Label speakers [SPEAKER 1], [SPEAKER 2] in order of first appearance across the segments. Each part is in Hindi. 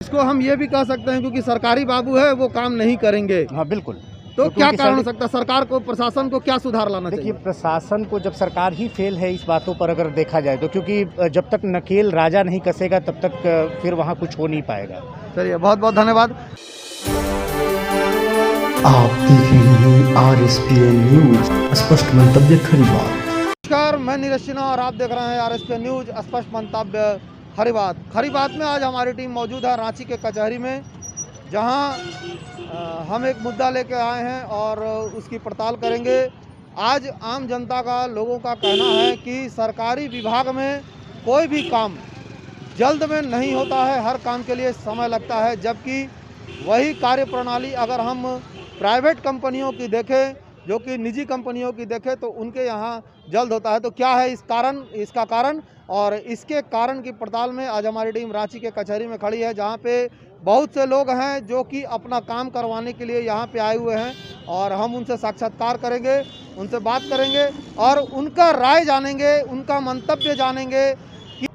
[SPEAKER 1] इसको हम ये भी कह सकते हैं क्योंकि सरकारी बाबू है वो काम नहीं करेंगे।
[SPEAKER 2] हाँ बिल्कुल।
[SPEAKER 1] तो क्या कारण हो सकता है, सरकार को, प्रशासन को क्या सुधार लाना
[SPEAKER 2] देखिए,
[SPEAKER 1] चाहिए?
[SPEAKER 2] प्रशासन को, जब सरकार ही फेल है इस बातों पर अगर देखा जाए तो, क्योंकि जब तक नकेल राजा नहीं कसेगा तब तक फिर वहाँ कुछ हो नहीं पाएगा।
[SPEAKER 1] चलिए, बहुत बहुत धन्यवाद।
[SPEAKER 3] आप देख रहे हैं RSPN न्यूज, स्पष्ट मंतव्य खरी बात।
[SPEAKER 1] नमस्कार, मैं नीरज सिन्हा और आप देख रहे हैं RSPN न्यूज, स्पष्ट मंतव्य खरी बात। खरी बात में आज हमारी टीम मौजूद है रांची के कचहरी में, जहां हम एक मुद्दा लेके आए हैं और उसकी पड़ताल करेंगे। आज आम जनता का, लोगों का कहना है कि सरकारी विभाग में कोई भी काम जल्द में नहीं होता है, हर काम के लिए समय लगता है, जबकि वही कार्यप्रणाली अगर हम प्राइवेट कंपनियों की देखें, जो कि निजी कंपनियों की देखें, तो उनके यहाँ जल्द होता है। तो क्या है इसका कारण और इसके कारण की पड़ताल में आज हमारी टीम रांची के कचहरी में खड़ी है, जहाँ पे बहुत से लोग हैं जो कि अपना काम करवाने के लिए यहाँ पे आए हुए हैं और हम उनसे साक्षात्कार करेंगे, उनसे बात करेंगे और उनका राय जानेंगे, उनका मंतव्य जानेंगे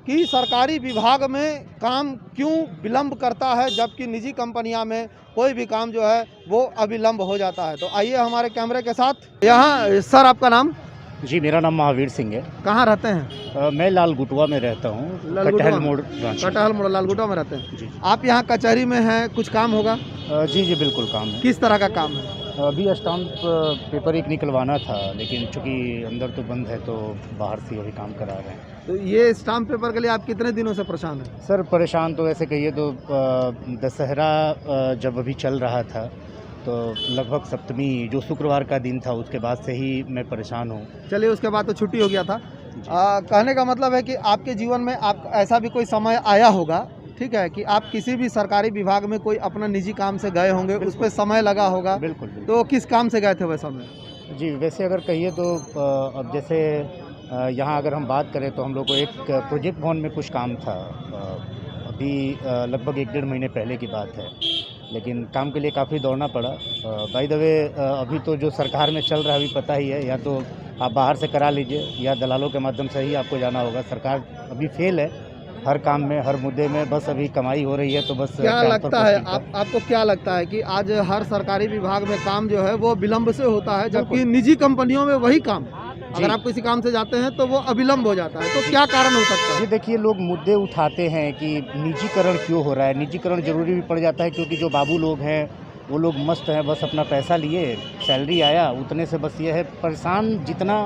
[SPEAKER 1] कि सरकारी विभाग में काम क्यों विलंब करता है, जबकि निजी कंपनियां में कोई भी काम जो है वो अविलंब हो जाता है। तो आइए हमारे कैमरे के साथ। यहाँ सर, आपका नाम?
[SPEAKER 2] जी, मेरा नाम महावीर सिंह है।
[SPEAKER 1] कहाँ रहते हैं?
[SPEAKER 2] मैं लालगुटवा में रहता हूँ, कटहल मोड़ रांची।
[SPEAKER 1] कटहल मोड़ लालगुटवा में रहते हैं
[SPEAKER 2] जी।
[SPEAKER 1] आप? यहाँ कचहरी में हैं, कुछ काम होगा?
[SPEAKER 2] जी जी बिल्कुल काम है।
[SPEAKER 1] किस तरह का काम है?
[SPEAKER 2] अभी स्टाम्प पेपर एक निकलवाना था, लेकिन चूंकि अंदर तो बंद है तो बाहर से वही काम करा रहे हैं।
[SPEAKER 1] तो ये स्टाम्प पेपर के लिए आप कितने दिनों से परेशान हैं?
[SPEAKER 2] सर, परेशान तो ऐसे कहिए तो दशहरा जब अभी चल रहा था तो लगभग सप्तमी जो शुक्रवार का दिन था उसके बाद से ही मैं परेशान हूँ।
[SPEAKER 1] चलिए, उसके बाद तो छुट्टी हो गया था। कहने का मतलब है कि आपके जीवन में आप ऐसा भी कोई समय आया होगा, ठीक है, कि आप किसी भी सरकारी विभाग में कोई अपना निजी काम से गए होंगे, उस पर समय लगा होगा।
[SPEAKER 2] बिल्कुल।
[SPEAKER 1] तो किस काम से गए थे वह समय?
[SPEAKER 2] जी, वैसे अगर कहिए तो अब जैसे यहाँ अगर हम बात करें तो हम लोग को एक प्रोजेक्ट भवन में कुछ काम था। अभी लगभग 1-1.5 महीने पहले की बात है, लेकिन काम के लिए काफ़ी दौड़ना पड़ा। बाय द वे, अभी तो जो सरकार में चल रहा है अभी पता ही है, या तो आप बाहर से करा लीजिए या दलालों के माध्यम से ही आपको जाना होगा। सरकार अभी फेल है हर काम में, हर मुद्दे में, बस अभी कमाई हो रही है तो बस।
[SPEAKER 1] क्या लगता है आपको क्या लगता है कि आज हर सरकारी विभाग में काम जो है वो विलंब से होता है, जबकि निजी कंपनियों में वही काम अगर आप किसी काम से जाते हैं तो वो अविलंब हो जाता है? तो क्या कारण हो सकता है?
[SPEAKER 2] जी देखिए, लोग मुद्दे उठाते हैं कि निजीकरण क्यों हो रहा है। निजीकरण जरूरी भी पड़ जाता है क्योंकि जो बाबू लोग हैं वो लोग मस्त हैं, बस अपना पैसा लिए, सैलरी आया उतने से बस ये है। परेशान जितना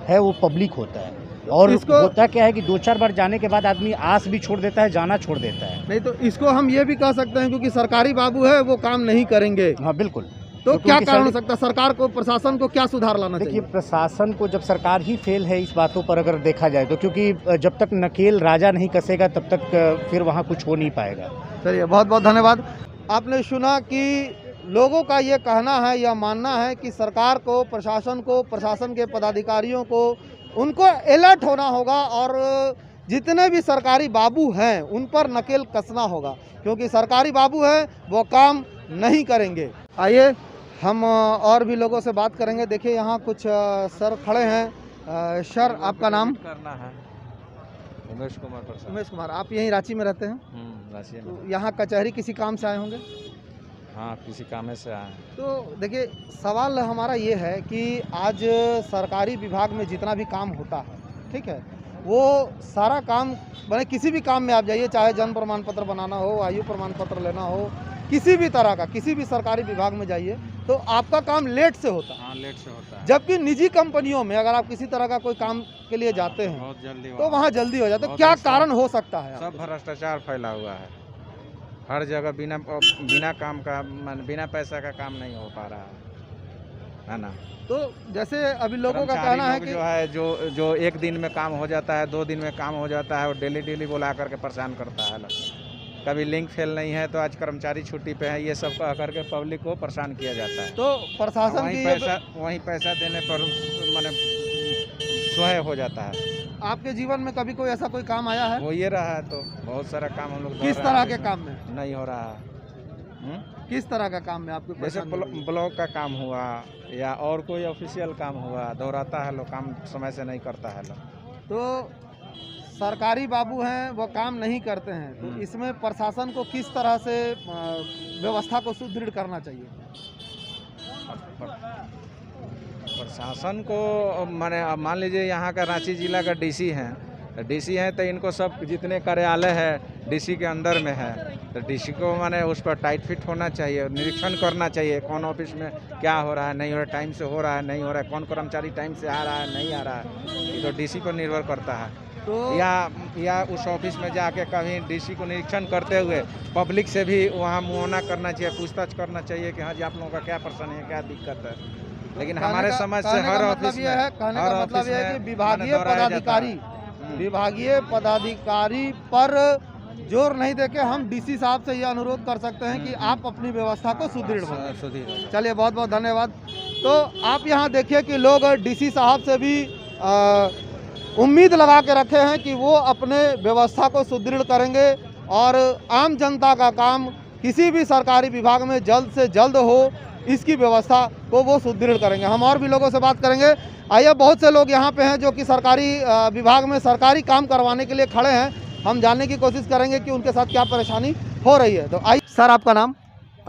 [SPEAKER 2] है वो पब्लिक होता है, और होता क्या है कि 2-4 बार जाने के बाद आदमी आस भी छोड़ देता है, जाना छोड़ देता है।
[SPEAKER 1] नहीं, तो इसको हम ये भी कह सकते हैं क्योंकि सरकारी बाबू है वो काम नहीं करेंगे।
[SPEAKER 2] हाँ बिल्कुल।
[SPEAKER 1] तो क्या कारण हो सकता है, सरकार को, प्रशासन को क्या सुधार लाना चाहिए?
[SPEAKER 2] देखिए, प्रशासन को, जब सरकार ही फेल है इस बातों पर अगर देखा जाए तो, क्योंकि जब तक नकेल राजा नहीं कसेगा तब तक फिर वहाँ कुछ हो नहीं पाएगा।
[SPEAKER 1] चलिए, बहुत बहुत धन्यवाद। आपने सुना कि लोगों का ये कहना है, यह मानना है कि सरकार को, प्रशासन को, प्रशासन के पदाधिकारियों को, उनको अलर्ट होना होगा और जितने भी सरकारी बाबू हैं उन पर नकेल कसना होगा, क्योंकि सरकारी बाबू हैं वो काम नहीं करेंगे। आइए हम और भी लोगों से बात करेंगे। देखिए, यहाँ कुछ सर खड़े हैं। सर, आपका नाम?
[SPEAKER 4] करना है उमेश कुमार प्रसाद।
[SPEAKER 1] उमेश कुमार, आप यहीं रांची में रहते हैं?
[SPEAKER 4] रांची में।
[SPEAKER 1] तो यहाँ कचहरी किसी काम से आए होंगे?
[SPEAKER 4] हाँ, किसी काम से आए हैं।
[SPEAKER 1] तो देखिए, सवाल हमारा ये है कि आज सरकारी विभाग में जितना भी काम होता है, ठीक है, वो सारा काम, मैंने किसी भी काम में आप जाइए, चाहे जन्म प्रमाण पत्र बनाना हो, आयु प्रमाण पत्र लेना हो, किसी भी तरह का, किसी भी सरकारी विभाग में जाइए तो आपका काम लेट से होता है।
[SPEAKER 4] हाँ, लेट से होता है।
[SPEAKER 1] जबकि निजी कंपनियों में अगर आप किसी तरह का कोई काम के लिए जाते हैं
[SPEAKER 4] बहुत जल्दी
[SPEAKER 1] तो वहाँ जल्दी हो जाता है।
[SPEAKER 4] बहुत
[SPEAKER 1] क्या
[SPEAKER 4] अच्छा।
[SPEAKER 1] कारण हो सकता है?
[SPEAKER 4] सब भ्रष्टाचार फैला हुआ है हर जगह। बिना काम का, बिना पैसा का काम नहीं हो पा रहा है ना।
[SPEAKER 1] तो जैसे अभी लोगों का कहना है कि
[SPEAKER 4] जो है, जो 1 दिन में काम हो जाता है, 2 दिन में काम हो जाता है, और डेली बुला करके परेशान करता है ना। कभी लिंक फेल नहीं है तो आज कर्मचारी छुट्टी पे है, ये सब कह करके पब्लिक को परेशान किया जाता है।
[SPEAKER 1] तो प्रशासन की
[SPEAKER 4] वहीं पैसा देने पर माने स्वयं हो जाता है।
[SPEAKER 1] आपके जीवन में कभी कोई ऐसा कोई काम आया है?
[SPEAKER 4] हो ये रहा है, तो बहुत सारा काम हम लोग
[SPEAKER 1] किस तरह के काम में
[SPEAKER 4] नहीं हो रहा है?
[SPEAKER 1] किस तरह का काम में आपको?
[SPEAKER 4] जैसे ब्लॉक का काम हुआ या और कोई ऑफिशियल काम हुआ, दोहराता है लोग, काम समय से नहीं करता है लोग।
[SPEAKER 1] तो सरकारी बाबू हैं वो काम नहीं करते हैं, तो इसमें प्रशासन को किस तरह से व्यवस्था को सुदृढ़ करना चाहिए?
[SPEAKER 4] प्रशासन को माने अब मान लीजिए यहाँ का रांची जिला का डीसी हैं, तो डीसी हैं तो इनको सब जितने कार्यालय है डीसी के अंदर में है, तो डीसी को माने उस पर टाइट फिट होना चाहिए, निरीक्षण करना चाहिए कौन ऑफिस में क्या हो रहा है, नहीं हो रहा है, टाइम से हो रहा है नहीं हो रहा है, कौन कर्मचारी टाइम से आ रहा है नहीं आ रहा है, ये तो डीसी पर निर्भर करता है।
[SPEAKER 1] तो
[SPEAKER 4] या उस ऑफिस में जाके कभी डीसी को निरीक्षण करते हुए पब्लिक से भी वहाँ मुआयना करना चाहिए, पूछताछ करना चाहिए कि हाँ जी आप लोगों का क्या परेशानी है, क्या दिक्कत है। लेकिन हमारे समझ से हर ऑफिस में
[SPEAKER 1] कहने का मतलब यह है कि विभागीय पदाधिकारी पर जोर नहीं देके हम डीसी साहब से यह अनुरोध कर सकते हैं कि आप अपनी व्यवस्था को सुदृढ़ बनाएं। चलिए बहुत बहुत धन्यवाद। तो आप यहाँ देखिए कि लोग डीसी साहब से भी उम्मीद लगा के रखे हैं कि वो अपने व्यवस्था को सुदृढ़ करेंगे और आम जनता का काम किसी भी सरकारी विभाग में जल्द से जल्द हो, इसकी व्यवस्था को वो सुदृढ़ करेंगे। हम और भी लोगों से बात करेंगे। आइए, बहुत से लोग यहाँ पे हैं जो कि सरकारी विभाग में सरकारी काम करवाने के लिए खड़े हैं। हम जानने की कोशिश करेंगे कि उनके साथ क्या परेशानी हो रही है। तो आइए सर, आपका नाम?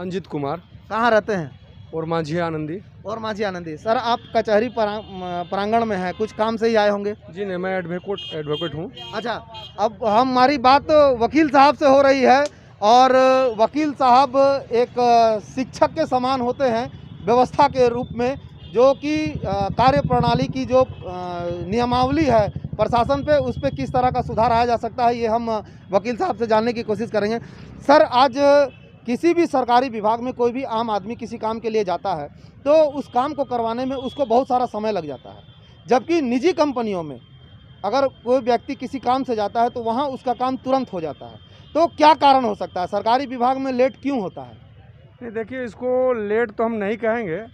[SPEAKER 5] अंजित कुमार,
[SPEAKER 1] कहाँ रहते हैं?
[SPEAKER 5] और माझी आनंदी।
[SPEAKER 1] और माझी आनंदी। सर, आप कचहरी प्रांगण में हैं, कुछ काम से ही आए होंगे?
[SPEAKER 5] जी नहीं, मैं एडवोकेट हूँ।
[SPEAKER 1] अच्छा, अब हमारी बात वकील साहब से हो रही है और वकील साहब एक शिक्षक के समान होते हैं व्यवस्था के रूप में, जो कि कार्य प्रणाली की जो नियमावली है प्रशासन पे, उस पर किस तरह का सुधार आया जा सकता है, ये हम वकील साहब से जानने की कोशिश करेंगे। सर, आज किसी भी सरकारी विभाग में कोई भी आम आदमी किसी काम के लिए जाता है तो उस काम को करवाने में उसको बहुत सारा समय लग जाता है, जबकि निजी कंपनियों में अगर कोई व्यक्ति किसी काम से जाता है तो वहाँ उसका काम तुरंत हो जाता है। तो क्या कारण हो सकता है, सरकारी विभाग में लेट क्यों होता है?
[SPEAKER 5] नहीं, देखिए, इसको लेट तो हम नहीं कहेंगे,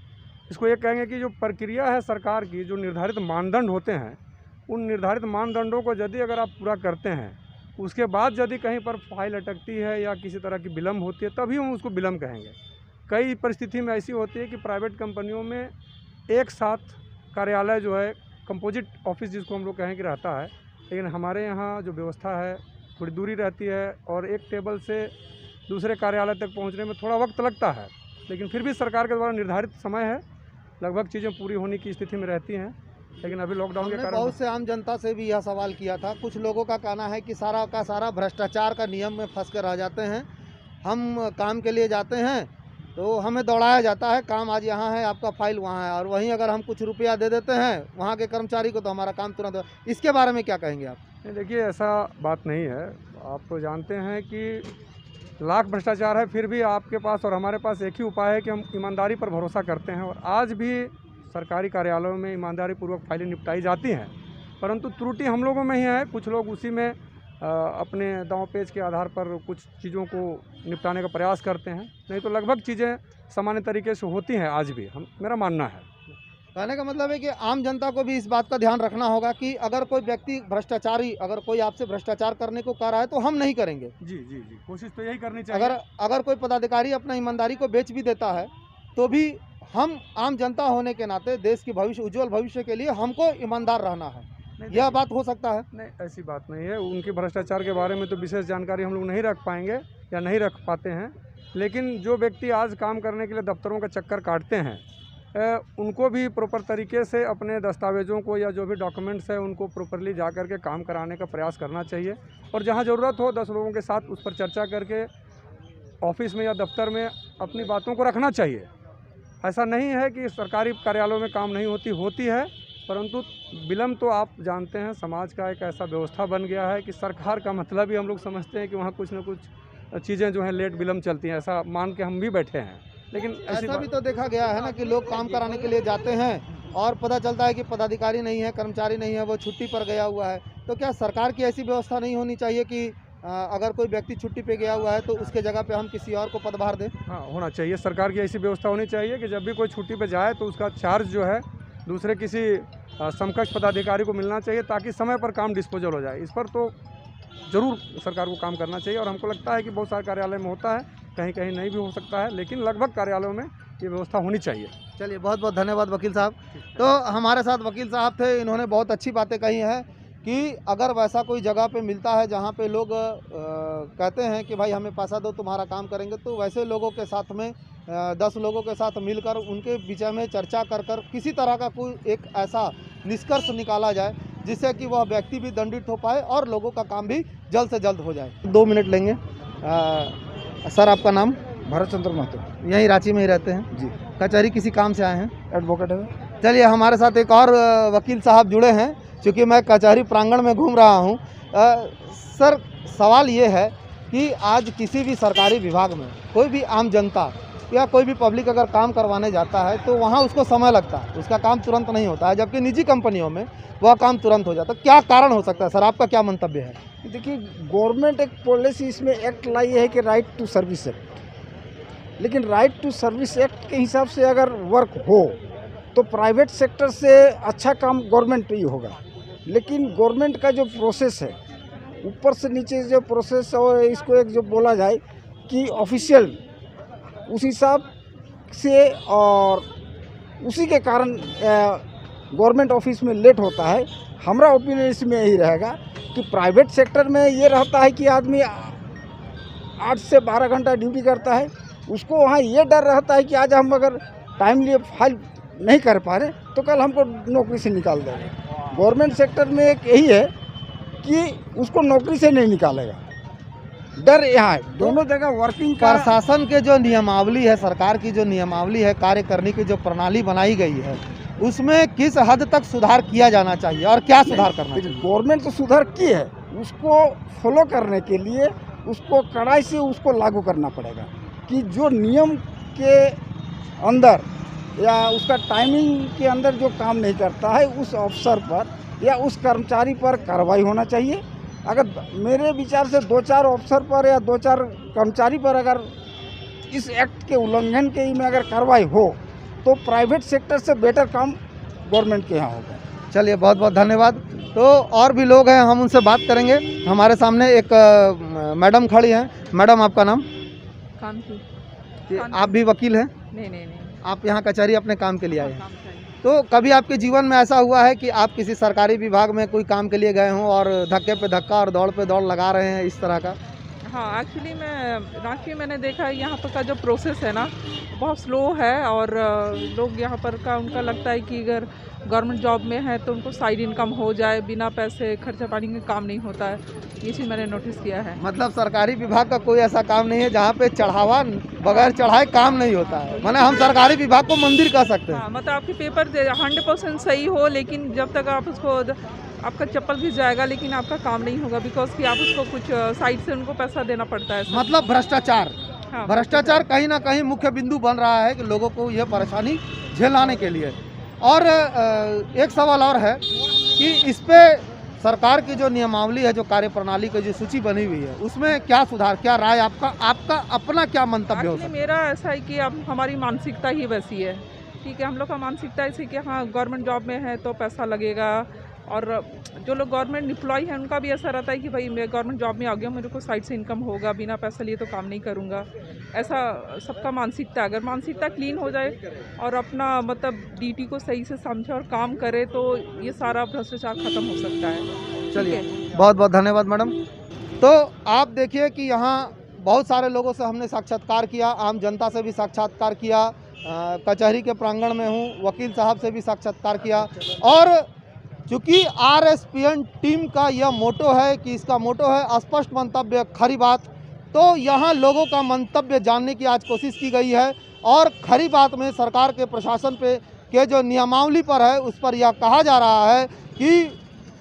[SPEAKER 5] इसको ये कहेंगे कि जो प्रक्रिया है सरकार की, जो निर्धारित मानदंड होते हैं, उन निर्धारित मानदंडों को यदि अगर आप पूरा करते हैं, उसके बाद यदि कहीं पर फाइल अटकती है या किसी तरह की विलम्ब होती है, तभी हम उसको विलम्ब कहेंगे। कई परिस्थिति में ऐसी होती है कि प्राइवेट कंपनियों में एक साथ कार्यालय जो है, कंपोजिट ऑफिस जिसको हम लोग कहें कि रहता है, लेकिन हमारे यहाँ जो व्यवस्था है थोड़ी दूरी रहती है और एक टेबल से दूसरे कार्यालय तक पहुँचने में थोड़ा वक्त लगता है, लेकिन फिर भी सरकार के द्वारा निर्धारित समय है, लगभग चीज़ें पूरी होने की स्थिति में रहती हैं। लेकिन अभी लॉकडाउन के कारण
[SPEAKER 1] बहुत से आम जनता से भी यह सवाल किया था। कुछ लोगों का कहना है कि सारा का सारा भ्रष्टाचार का नियम में फंस कर रह जाते हैं। हम काम के लिए जाते हैं तो हमें दौड़ाया जाता है, काम आज यहाँ है, आपका फाइल वहाँ है, और वहीं अगर हम कुछ रुपया दे देते हैं वहाँ के कर्मचारी को तो हमारा काम तुरंत हो। इसके बारे में क्या कहेंगे आप?
[SPEAKER 5] नहीं, देखिए, ऐसा बात नहीं है। आप तो जानते हैं कि लाख भ्रष्टाचार है, फिर भी आपके पास और हमारे पास एक ही उपाय है कि हम ईमानदारी पर भरोसा करते हैं, और आज भी सरकारी कार्यालयों में ईमानदारी पूर्वक फाइलें निपटाई जाती हैं, परंतु त्रुटि हम लोगों में ही है। कुछ लोग उसी में अपने दांव पेच के आधार पर कुछ चीज़ों को निपटाने का प्रयास करते हैं, नहीं तो लगभग चीज़ें सामान्य तरीके से होती हैं आज भी, मेरा मानना है।
[SPEAKER 1] कहने का मतलब है कि आम जनता को भी इस बात का ध्यान रखना होगा कि अगर कोई व्यक्ति भ्रष्टाचारी, अगर कोई आपसे भ्रष्टाचार करने को कह रहा है तो हम नहीं करेंगे।
[SPEAKER 5] जी जी जी, कोशिश तो यही करनी चाहिए।
[SPEAKER 1] अगर कोई पदाधिकारी अपना ईमानदारी को बेच भी देता है तो भी हम आम जनता होने के नाते देश की भविष्य, उज्जवल भविष्य के लिए हमको ईमानदार रहना है। यह बात हो सकता है?
[SPEAKER 5] नहीं, ऐसी बात नहीं है। उनके भ्रष्टाचार के बारे में तो विशेष जानकारी हम लोग नहीं रख पाएंगे या नहीं रख पाते हैं, लेकिन जो व्यक्ति आज काम करने के लिए दफ्तरों का चक्कर काटते हैं, उनको भी प्रॉपर तरीके से अपने दस्तावेज़ों को या जो भी डॉक्यूमेंट्स है उनको प्रॉपरली जा कर के काम कराने का प्रयास करना चाहिए, और जहाँ ज़रूरत हो 10 लोगों के साथ उस पर चर्चा करके ऑफिस में या दफ्तर में अपनी बातों को रखना चाहिए। ऐसा नहीं है कि सरकारी कार्यालयों में काम नहीं होती है, परंतु विलम्ब तो आप जानते हैं समाज का एक ऐसा व्यवस्था बन गया है कि सरकार का मतलब ही हम लोग समझते हैं कि वहाँ कुछ न कुछ चीज़ें जो हैं लेट विलम्ब चलती हैं, ऐसा मान के हम भी बैठे हैं। लेकिन
[SPEAKER 1] ऐसा भी तो देखा गया है ना कि लोग काम कराने के लिए जाते हैं और पता चलता है कि पदाधिकारी नहीं है, कर्मचारी नहीं है, वो छुट्टी पर गया हुआ है। तो क्या सरकार की ऐसी व्यवस्था नहीं होनी चाहिए कि अगर कोई व्यक्ति छुट्टी पे गया हुआ है तो उसके जगह पे हम किसी और को पदभार दें?
[SPEAKER 5] हाँ, होना चाहिए। सरकार की ऐसी व्यवस्था होनी चाहिए कि जब भी कोई छुट्टी पे जाए तो उसका चार्ज जो है दूसरे किसी समकक्ष पदाधिकारी को मिलना चाहिए, ताकि समय पर काम डिस्पोजल हो जाए। इस पर तो ज़रूर सरकार को काम करना चाहिए, और हमको लगता है कि बहुत सारे कार्यालय में होता है, कहीं कहीं नहीं भी हो सकता है, लेकिन लगभग कार्यालयों में ये व्यवस्था होनी चाहिए।
[SPEAKER 1] चलिए, बहुत बहुत धन्यवाद वकील साहब। तो हमारे साथ वकील साहब थे, इन्होंने बहुत अच्छी बातें कही हैं कि अगर वैसा कोई जगह पे मिलता है जहाँ पे लोग कहते हैं कि भाई हमें पैसा दो तुम्हारा काम करेंगे, तो वैसे लोगों के साथ में 10 लोगों के साथ मिलकर उनके विषय में चर्चा कर कर किसी तरह का कोई एक ऐसा निष्कर्ष निकाला जाए जिससे कि वह व्यक्ति भी दंडित हो पाए और लोगों का काम भी जल्द से जल्द हो जाए। 2 मिनट लेंगे। सर आपका नाम?
[SPEAKER 5] भरत चंद्र महतो
[SPEAKER 1] यहीं रांची में ही रहते हैं
[SPEAKER 5] जी,
[SPEAKER 1] कचहरी किसी काम से आए हैं?
[SPEAKER 5] एडवोकेट है।
[SPEAKER 1] चलिए हमारे साथ एक और वकील साहब जुड़े हैं, क्योंकि मैं कचहरी प्रांगण में घूम रहा हूं। सर सवाल ये है कि आज किसी भी सरकारी विभाग में कोई भी आम जनता या कोई भी पब्लिक अगर काम करवाने जाता है तो वहां उसको समय लगता है, उसका काम तुरंत नहीं होता है, जबकि निजी कंपनियों में वह काम तुरंत हो जाता है। क्या कारण हो सकता है सर, आपका क्या मंतव्य है?
[SPEAKER 6] देखिए, गवर्नमेंट एक पॉलिसी इसमें एक्ट लाई है कि राइट टू सर्विस एक्ट, लेकिन राइट टू सर्विस एक्ट के हिसाब से अगर वर्क हो तो प्राइवेट सेक्टर से अच्छा काम गवर्नमेंट ही होगा। लेकिन गवर्नमेंट का जो प्रोसेस है, ऊपर से नीचे जो प्रोसेस, और इसको एक जो बोला जाए कि ऑफिशियल, उस हिसाब से और उसी के कारण गवर्नमेंट ऑफिस में लेट होता है। हमारा ओपिनियन इसमें यही रहेगा कि प्राइवेट सेक्टर में ये रहता है कि आदमी 8 से 12 घंटा ड्यूटी करता है, उसको वहाँ ये डर रहता है कि आज हम अगर टाइमली फाइल नहीं कर पा रहे तो कल हमको नौकरी से निकाल देंगे। गवर्नमेंट सेक्टर में एक यही है कि उसको नौकरी से नहीं निकालेगा, डर यहाँ है। दोनों जगह वर्किंग का
[SPEAKER 1] प्रशासन के जो नियमावली है, सरकार की जो नियमावली है, कार्य करने की जो प्रणाली बनाई गई है, उसमें किस हद तक सुधार किया जाना चाहिए और क्या सुधार करना चाहिए?
[SPEAKER 6] गवर्नमेंट तो सुधार की है, उसको फॉलो करने के लिए उसको कड़ाई से उसको लागू करना पड़ेगा कि जो नियम के अंदर या उसका टाइमिंग के अंदर जो काम नहीं करता है उस अफसर पर या उस कर्मचारी पर कार्रवाई होना चाहिए। अगर मेरे विचार से 2-4 अफसर पर या 2-4 कर्मचारी पर अगर इस एक्ट के उल्लंघन के में अगर कार्रवाई हो तो प्राइवेट सेक्टर से बेटर काम गवर्नमेंट के यहाँ होगा।
[SPEAKER 1] चलिए बहुत बहुत धन्यवाद। तो और भी लोग हैं, हम उनसे बात करेंगे। हमारे सामने एक मैडम खड़ी हैं। मैडम आपका नाम?
[SPEAKER 7] कांति।
[SPEAKER 1] आप भी वकील हैं?
[SPEAKER 7] नहीं,
[SPEAKER 1] आप यहाँ कचहरी अपने काम के लिए आए हैं?
[SPEAKER 7] काम चाहिए।
[SPEAKER 1] तो कभी आपके जीवन में ऐसा हुआ है कि आप किसी सरकारी विभाग में कोई काम के लिए गए हों और धक्के पे धक्का और दौड़ पे दौड़ लगा रहे हैं, इस तरह का?
[SPEAKER 7] हाँ, एक्चुअली मैं रांची मैंने देखा है यहाँ पर का जो प्रोसेस है ना बहुत स्लो है, और लोग यहाँ पर का उनका लगता है कि अगर गवर्नमेंट जॉब में है तो उनको साइड इनकम हो जाए, बिना पैसे खर्चा पानी के काम नहीं होता है। ये चीज़ मैंने नोटिस किया है।
[SPEAKER 1] मतलब सरकारी विभाग का कोई ऐसा काम नहीं है जहाँ पे चढ़ावा बगैर चढ़ाए काम नहीं होता है, माने हम सरकारी विभाग को मंदिर कह सकते हैं।
[SPEAKER 7] हाँ, मतलब आपके पेपर 100% सही हो, लेकिन जब तक आप उसको आपका चप्पल भी जाएगा लेकिन आपका काम नहीं होगा, बिकॉज कि आप उसको कुछ साइड से उनको पैसा देना पड़ता है।
[SPEAKER 1] मतलब भ्रष्टाचार।
[SPEAKER 7] हाँ,
[SPEAKER 1] भ्रष्टाचार कहीं ना कहीं मुख्य बिंदु बन रहा है कि लोगों को यह परेशानी झेलाने के लिए। और एक सवाल और है कि इस पे सरकार की जो नियमावली है, जो कार्यप्रणाली की जो सूची बनी हुई है, उसमें क्या सुधार, क्या राय आपका अपना क्या मंतव्य हो सकता है?
[SPEAKER 7] मेरा ऐसा है कि अब हमारी मानसिकता ही वैसी है। ठीक है, हम लोग का मानसिकता ऐसी कि हाँ गवर्नमेंट जॉब में है तो पैसा लगेगा, और जो लोग गवर्नमेंट एम्प्लॉय हैं उनका भी ऐसा रहता है कि भाई मैं गवर्नमेंट जॉब में आ गया, मेरे को साइड से इनकम होगा, बिना पैसा लिए तो काम नहीं करूँगा। ऐसा सबका मानसिकता। अगर मानसिकता क्लीन हो जाए और अपना मतलब ड्यूटी को सही से समझे और काम करे तो ये सारा भ्रष्टाचार खत्म हो सकता है।
[SPEAKER 1] चलिए बहुत बहुत धन्यवाद मैडम। तो आप देखिए कि यहाँ बहुत सारे लोगों से हमने साक्षात्कार किया, आम जनता से भी साक्षात्कार किया, कचहरी के प्रांगण में हूँ, वकील साहब से भी साक्षात्कार किया। और चूँकि RSPN टीम का यह मोटो है कि इसका मोटो है स्पष्ट मंतव्य खरी बात, तो यहाँ लोगों का मंतव्य जानने की आज कोशिश की गई है। और खरी बात में सरकार के प्रशासन पे के जो नियमावली पर है उस पर यह कहा जा रहा है कि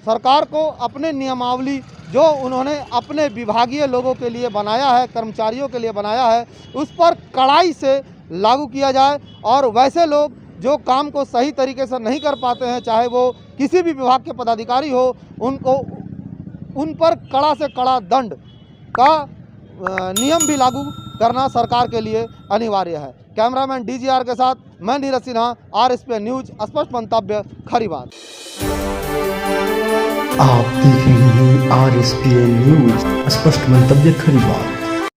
[SPEAKER 1] सरकार को अपने नियमावली जो उन्होंने अपने विभागीय लोगों के लिए बनाया है, कर्मचारियों के लिए बनाया है, उस पर कड़ाई से लागू किया जाए। और वैसे लोग जो काम को सही तरीके से नहीं कर पाते हैं, चाहे वो किसी भी विभाग के पदाधिकारी हो, उन पर कड़ा से कड़ा दंड का नियम भी लागू करना सरकार के लिए अनिवार्य है। कैमरामैन DGR के साथ मैं नीरज सिन्हा, RSPN न्यूज, स्पष्ट मंतव्य खरी बात।
[SPEAKER 3] आप देख रहे हैं RSPN न्यूज, स्पष्ट मंतव्य खरी बात।